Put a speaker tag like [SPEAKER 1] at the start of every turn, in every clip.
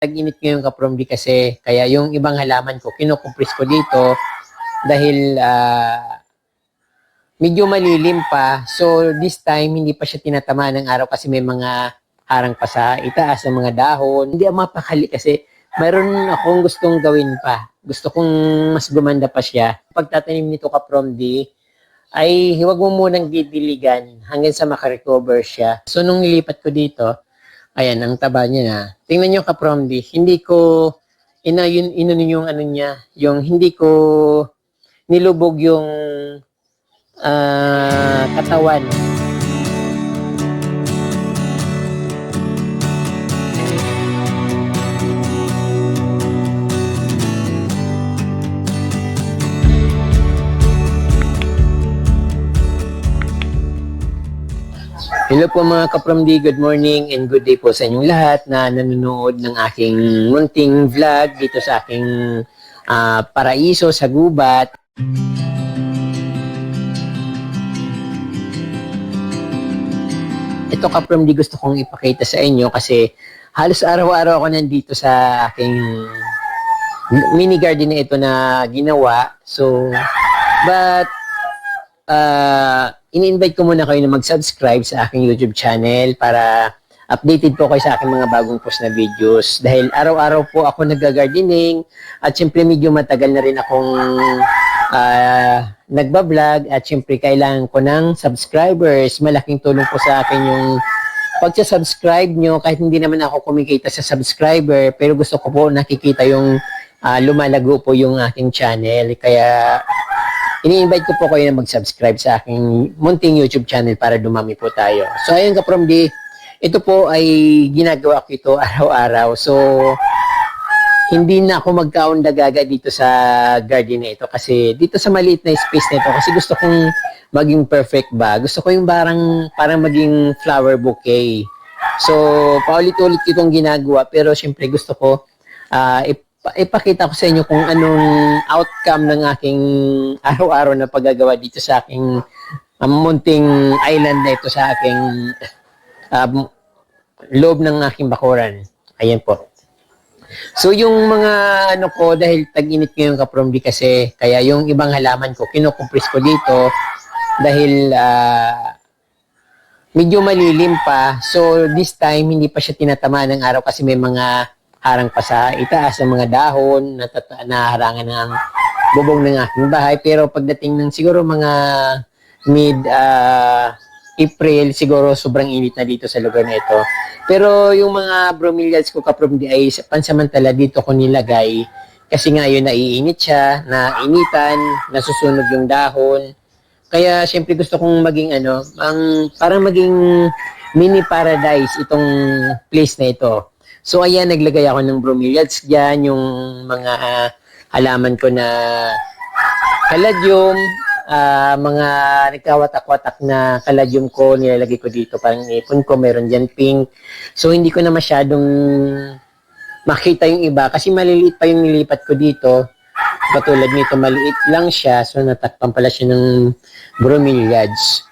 [SPEAKER 1] Tag-init ngayon ka-promdi kasi kaya yung ibang halaman ko kinukumpres ko dito dahil medyo malilim pa. So this time hindi pa siya tinatamaan ng araw kasi may mga harang pa sa itaas ng mga dahon. Hindi ako mapakali kasi mayroon akong gustong gawin pa. Gusto kong mas gumanda pa siya. Pagtatanim nito ka-promdi ay huwag mo munang didiligan hanggang sa makarecover siya. So nung nilipat ko dito, ayan, ang taba niya na. Tingnan nyo ka-promdi, hindi ko inunin yung ano niya, yung hindi ko nilubog yung katawan. Hello po mga ka-promdi, good morning and good day po sa inyong lahat na nanonood ng aking munting vlog dito sa aking paraiso sa gubat. Ito ka-promdi gusto kong ipakita sa inyo kasi halos araw-araw ako nandito sa aking mini garden na ito na ginawa. So, but ini-invite ko muna kayo na mag-subscribe sa aking YouTube channel para updated po kayo sa aking mga bagong post na videos. Dahil araw-araw po ako nag-gardening at syempre medyo matagal na rin akong nagbablog at syempre kailangan ko ng subscribers. Malaking tulong po sa akin yung pag-subscribe nyo kahit hindi naman ako kumikita sa subscriber pero gusto ko po nakikita yung lumalago po yung aking channel. Kaya ini-invite ko po kayo na mag-subscribe sa aking munting YouTube channel para dumami po tayo. So, ayun ka-promdi, ito po ay ginagawa ko ito araw-araw. So, hindi na ako magkaundagaga dito sa garden na ito kasi dito sa maliit na space na ito kasi gusto kong maging perfect ba. Gusto ko yung parang maging flower bouquet. So, paulit-ulit itong ginagawa pero syempre gusto ko ipakita ko sa inyo kung anong outcome ng aking araw-araw na paggagawa dito sa aking munting island na ito sa aking loob ng aking bakuran. Ayan po. So yung mga ano ko dahil tag-init ngayon ka-promdi kasi kaya yung ibang halaman ko kinukumpres ko dito dahil medyo malilim pa. So this time hindi pa siya tinatamaan ng araw kasi may mga harang pa sa itaas ng mga dahon na harangan ng bubong ng aking bahay. Pero pagdating ng siguro mga mid-April, siguro sobrang init na dito sa lugar na ito. Pero yung mga bromeliads ko ka-promdi ay pansamantala dito ko nilagay kasi nga yun naiinit siya, nainitan, nasusunog yung dahon. Kaya siyempre gusto kong maging parang maging mini paradise itong place na ito. So, ayan, naglagay ako ng bromeliads dyan, yung mga halaman ko na caladium, mga nagkawatak-watak na caladium ko, nilalagay ko dito, parang ipon ko, meron dyan pink. So, hindi ko na masyadong makita yung iba, kasi maliliit pa yung nilipat ko dito. Katulad nito, maliit lang siya, so natakpan pala siya ng bromeliads.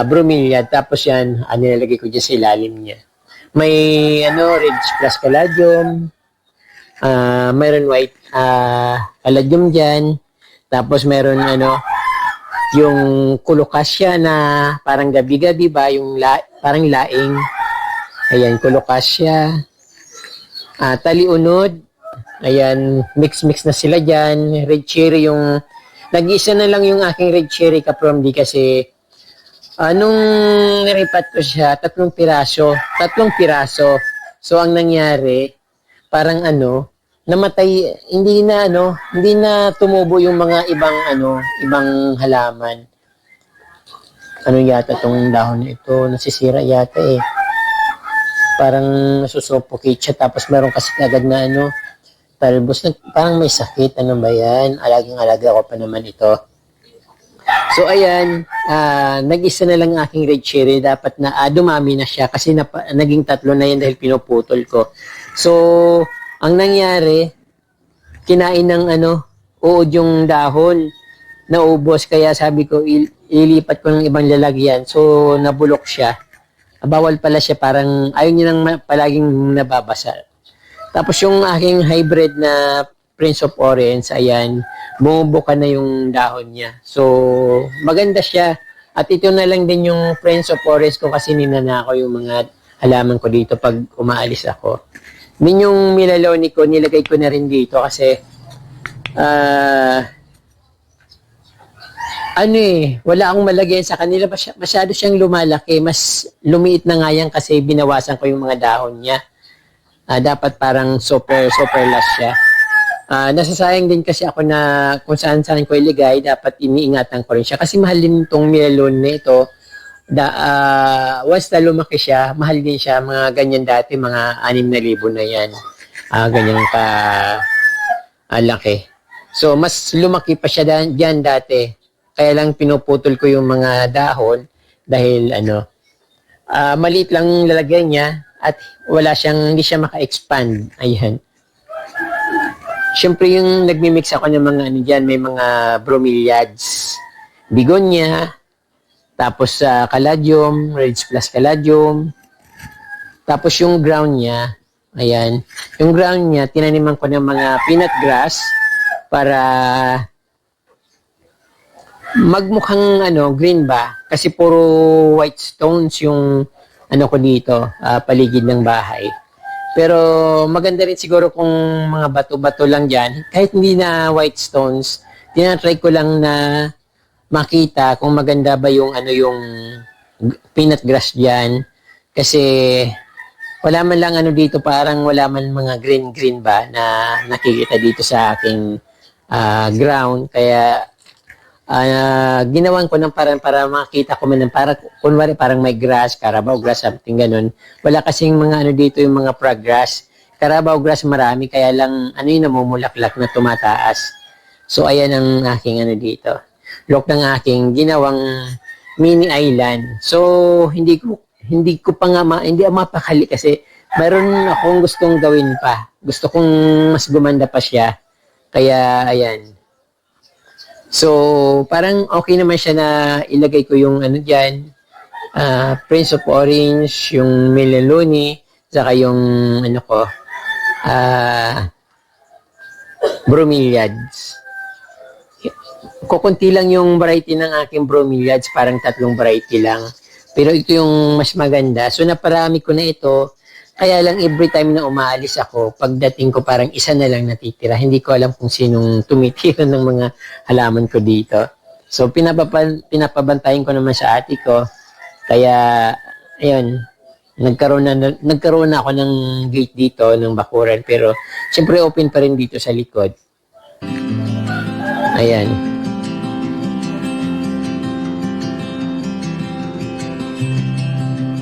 [SPEAKER 1] Bromeliad, tapos yan, nilalagay ko dyan sa ilalim niya. May red plus caladium, mayroon white caladium dyan, tapos meron yung colocasia na parang gabi-gabi ba, yung parang laing, ayan, colocasia, taliunod, ayan, mix-mix na sila dyan, red cherry yung, nag-isa na lang yung aking red cherry ka-promdi kasi nung niripat ko siya, 3 piraso. So, ang nangyari, parang namatay, hindi na tumubo yung mga ibang halaman. Ano yata tong dahon na ito, nasisira yata eh. Parang nasusuffocate siya, tapos meron kasi agad na talbos, parang may sakit, ano ba yan? Alagang-alaga ko pa naman ito. So, ayan, nag-isa na lang aking red cherry. Dapat na dumami na siya kasi naging 3 na yan dahil pinuputol ko. So, ang nangyari, kinain ng uod yung dahon, naubos. Kaya sabi ko, ilipat ko ng ibang lalagyan. So, nabulok siya. Bawal pala siya, parang ayaw niya nang palaging nababasa. Tapos yung aking hybrid na Prince of Orange, ayan, bumubuka na yung dahon niya. So, maganda siya. At ito na lang din yung Prince of Orange ko kasi ninanako yung mga halaman ko dito pag umaalis ako. Din yung Milaloni ko, nilagay ko na rin dito kasi wala akong malagay sa kanila. Masyado siyang lumalaki. Mas lumiit na nga yan kasi binawasan ko yung mga dahon niya. Dapat parang super last siya. Nasasayang din kasi ako na kung saan ko iligay, dapat iniingatan ko rin siya. Kasi mahal din itong melon na ito. Once na lumaki siya, mahal din siya. Mga ganyan dati, mga 6,000 na yan. Ganyan ka laki. So, mas lumaki pa siya dyan dati. Kaya lang pinuputol ko yung mga dahon dahil maliit lang lalagay niya at hindi siya maka-expand. Ayan. Siyempre yung nagmi-mix ako ng mga dyan, may mga bromeliads, bigonia, tapos caladium, Reds Plus caladium, tapos yung ground niya, ayan, yung ground niya, tinaniman ko ng mga peanut grass para magmukhang green ba, kasi puro white stones yung ko dito, paligid ng bahay. Pero maganda rin siguro kung mga bato-bato lang dyan. Kahit hindi na white stones, tinatry ko lang na makita kung maganda ba yung yung peanut grass dyan. Kasi wala man lang dito, parang wala man mga green ba na nakikita dito sa aking ground. Kaya ginawan ko ng parang para makita ko man para kunwari parang may grass, Carabao grass, something ganun. Wala kasing mga dito yung mga frog grass. Carabao grass marami, kaya lang yung namumulaklak na tumataas. So ayan ang aking dito. Look ng aking ginawang mini island. So hindi ko pa nga hindi mapakali kasi mayroon akong gustong gawin pa. Gusto kong mas gumanda pa siya. Kaya ayan. So, parang okay naman siya na ilagay ko yung dyan, Prince of Orange, yung Milaloni, saka yung bromeliads. Kukunti lang yung variety ng aking bromeliads, parang 3 variety lang. Pero ito yung mas maganda. So, naparami ko na ito. Kaya lang every time na umaalis ako, pagdating ko parang isa na lang natitira. Hindi ko alam kung sinong tumitira ng mga halaman ko dito. So, pinapabantayan ko naman sa ate ko. Kaya, ayun, nagkaroon na ako ng gate dito, ng bakuran. Pero, siyempre open pa rin dito sa likod. Ayan.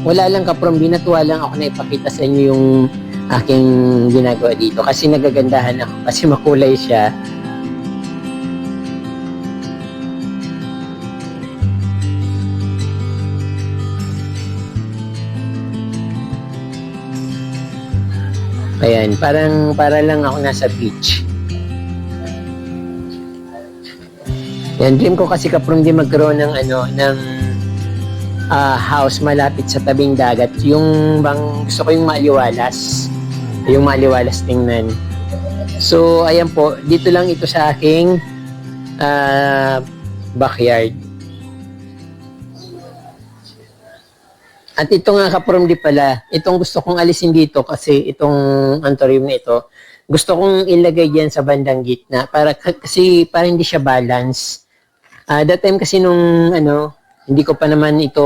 [SPEAKER 1] Wala lang kaprom, binatuwa lang ako na ipakita sa inyo yung aking ginagawa dito. Kasi nagagandahan ako, kasi makulay siya. Ayan, para lang ako nasa beach. Yan, dream ko kasi kaprom din magkaroon ng house malapit sa tabing dagat. Yung gusto ko yung maliwalas. Yung maliwalas tingnan. So, ayan po. Dito lang ito sa aking backyard. At ito nga kaprom di pala. Itong gusto kong alisin dito kasi itong anthurium na ito, gusto kong ilagay diyan sa bandang gitna kasi para hindi siya balance. That time kasi nung hindi ko pa naman ito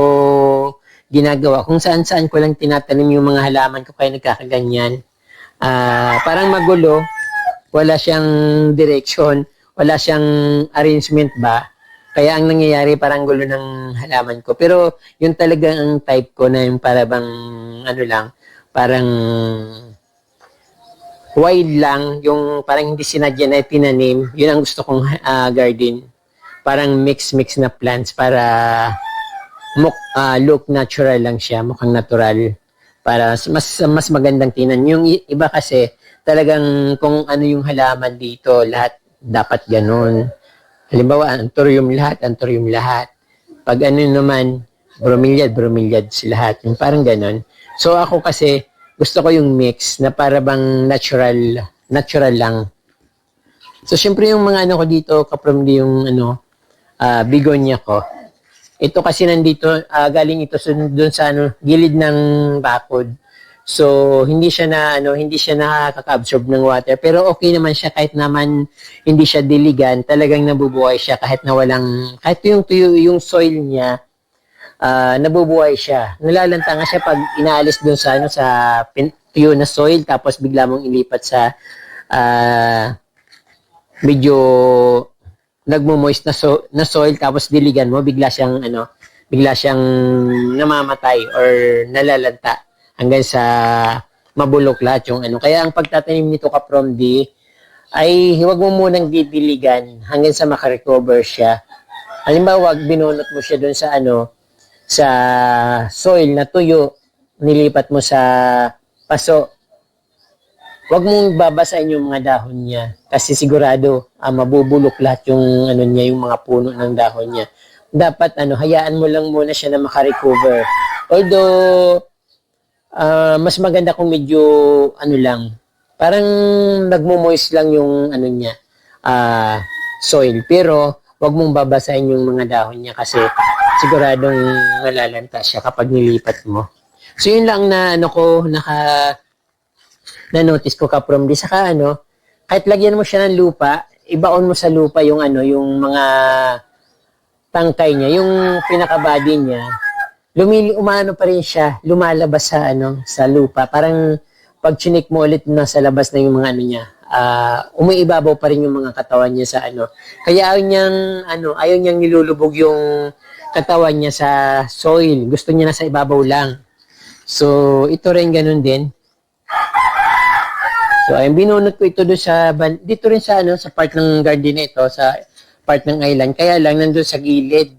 [SPEAKER 1] ginagawa. Kung saan-saan ko lang tinatanim yung mga halaman ko kaya nagkakaganyan. Parang magulo. Wala siyang direction. Wala siyang arrangement ba. Kaya ang nangyayari parang gulo ng halaman ko. Pero yun talaga ang type ko na yung parang parang wide lang. Yung parang hindi sinadya na tinanim. Yun ang gusto kong garden. Parang mix na plants para look natural lang siya, mukhang natural. Para mas magandang tingnan. Yung iba kasi talagang kung ano yung halaman dito, lahat dapat ganun. Halimbawa, anthurium lahat. Pag naman, bromeliads lahat. Yung parang ganun. So ako kasi, gusto ko yung mix na para bang natural lang. So, syempre yung mga ano ko dito, kapromdi yung bigonya ko. Ito kasi nandito, galing ito doon sa gilid ng bakod. So, hindi siya nakaka-absorb ng water. Pero okay naman siya kahit naman hindi siya diligan. Talagang nabubuhay siya kahit yung tuyo, yung soil niya, nabubuhay siya. Nalalanta nga siya pag inaalis doon sa tuyo na soil, tapos bigla mong ilipat sa medyo nagmo-moist na soil, tapos diligan mo, bigla siyang namamatay or nalalanta hanggang sa mabulok lahat yung Kaya ang pagtatanim nito ka-from D ay huwag mo munang didiligan hanggang sa makarecover siya. Halimbawa, binunot mo siya doon sa soil na tuyo, nilipat mo sa paso. Huwag mong babasahin yung mga dahon niya kasi sigurado mabubulok lahat yung yung mga puno ng dahon niya. Dapat hayaan mo lang muna siya na makarecover. Although mas maganda kung medyo parang nagmo-moist lang yung niya, soil, pero huwag mong babasahin yung mga dahon niya kasi siguradong malalanta siya kapag nilipat mo. So yun lang na na-notice ko ka-from D. Saka kahit lagyan mo siya ng lupa, ibaon mo sa lupa yung yung mga tangkay niya, yung pinaka-body niya, pa rin siya, lumalabas sa lupa. Parang pag chinik mo ulit na sa labas na yung mga niya, umiibabaw pa rin yung mga katawan niya sa Kaya ayaw niyang nilulubog yung katawan niya sa soil. Gusto niya na sa ibabaw lang. So, ito rin ganun din. So, ayun, binunot ko ito dito rin sa part ng garden na ito, sa part ng island. Kaya lang, nandun sa gilid.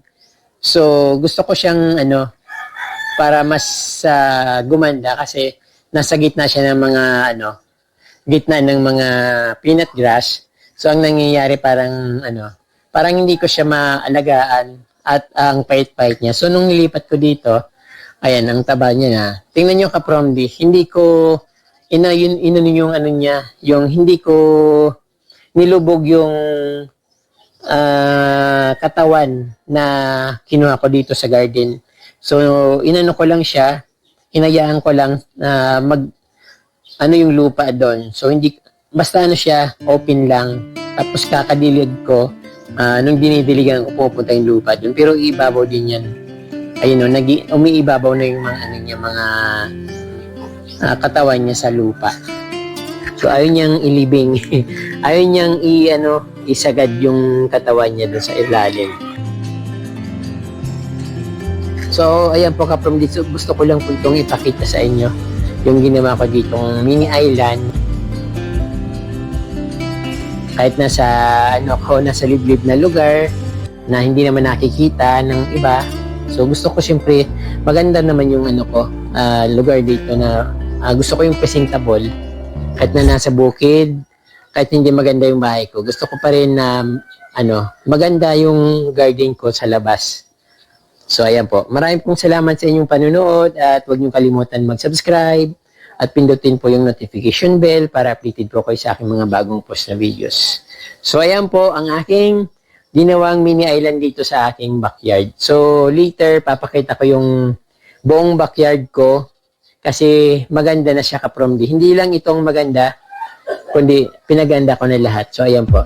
[SPEAKER 1] So, gusto ko siyang, para mas gumanda kasi nasa gitna siya ng mga, gitna ng mga peanut grass. So, ang nangyayari parang hindi ko siya maalagaan at ang pait-pait niya. So, nung nilipat ko dito, ayan, ang taba niya na. Tingnan nyo ka-from D, hindi ko yung hindi ko nilubog yung katawan na kinuha ko dito sa garden. So, ko lang siya, hinayaan ko lang na yung lupa doon. So, basta siya, open lang. Tapos kakadilig ko, nung dinidiligan ko, pupunta yung lupa doon. Pero ibabaw din yan. Ayun umiibabaw na yung mga katawan niya sa lupa. So, ayaw niyang ilibing. Ayaw niyang isagad yung katawan niya doon sa ilalim. So, ayan po ka-from dito. Gusto ko lang po itong ipakita sa inyo. Yung ginawa ko ditong mini island. Kahit nasa liblib na lugar na hindi naman nakikita ng iba. So, gusto ko siyempre, maganda naman yung lugar dito na gusto ko yung presentable. Kahit na nasa bukid, kahit hindi maganda yung bahay ko, gusto ko pa rin na maganda yung garden ko sa labas. So, ayan po. Maraming pong salamat sa inyong panunood at huwag niyong kalimutan mag-subscribe at pindutin po yung notification bell para updated po kayo sa aking mga bagong post na videos. So, ayan po ang aking ginawang mini island dito sa aking backyard. So, later, papakita ko yung buong backyard ko kasi maganda na siya ka-from D. Hindi lang itong maganda, kundi pinaganda ko na lahat. So, ayan po.